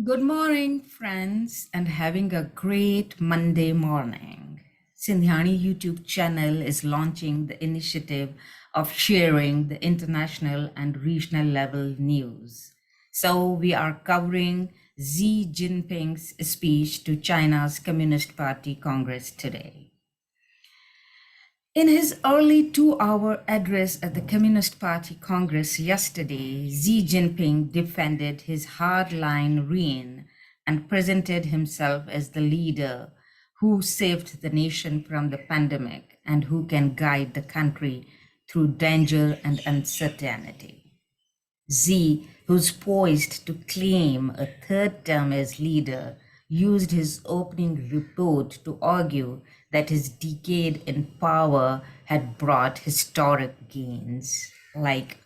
Good morning, friends, and having a great Monday morning. Sindhiani Youtube Channel is launching the initiative of sharing the international and regional level news. So we are covering Xi Jinping's speech to China's Communist Party Congress today. In his early 2 hour address at the Communist Party Congress yesterday, Xi Jinping defended his hardline reign and presented himself as the leader who saved the nation from the pandemic and who can guide the country through danger and uncertainty. Xi, who's poised to claim a third term as leader, used his opening report to argue that his decade in power had brought historic gains, like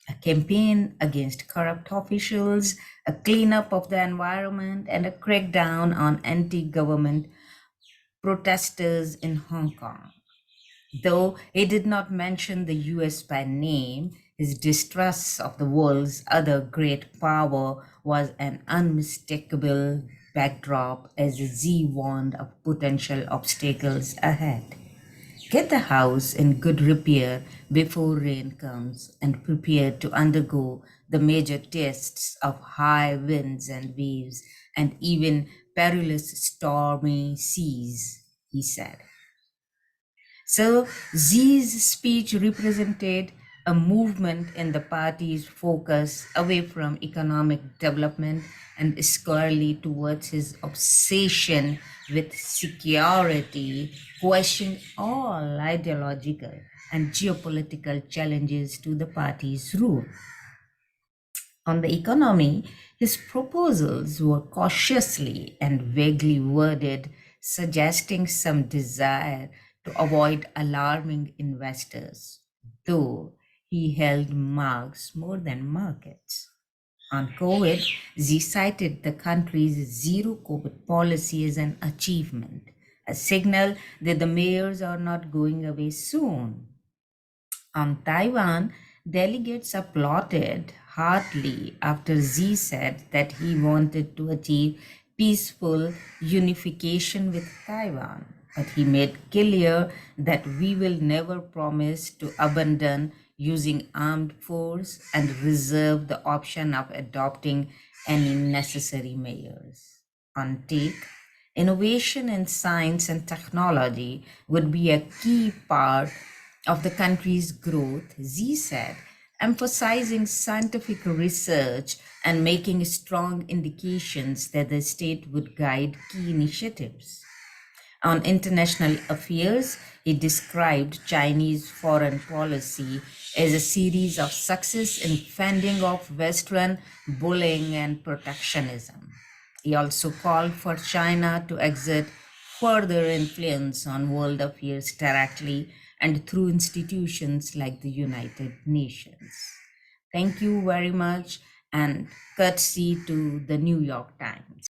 a campaign against corrupt officials, a cleanup of the environment, and a crackdown on anti government protesters in Hong Kong. Though he did not mention the US by name, his distrust of the world's other great power was an unmistakable backdrop as Xi warned of potential obstacles ahead. Get the house in good repair before rain comes and prepare to undergo the major tests of high winds and waves and even perilous stormy seas, he said. So Xi's speech represented a movement in the party's focus away from economic development and squarely towards his obsession with security, questioning all ideological and geopolitical challenges to the party's rule. On the economy, his proposals were cautiously and vaguely worded, suggesting some desire to avoid alarming investors, though he held marks more than markets. On COVID, Xi cited the country's zero COVID policy as an achievement, a signal that the mayors are not going away soon. On Taiwan, delegates applauded heartily after Xi said that he wanted to achieve peaceful unification with Taiwan. But he made clear that we will never promise to abandon using armed force and reserve the option of adopting any necessary measures. On take, innovation in science and technology would be a key part of the country's growth, Xi said, emphasizing scientific research and making strong indications that the state would guide key initiatives. On international affairs, he described Chinese foreign policy as a series of success in fending off Western bullying and protectionism. He also called for China to exert further influence on world affairs directly and through institutions like the United Nations. Thank you very much, and courtesy to the New York Times.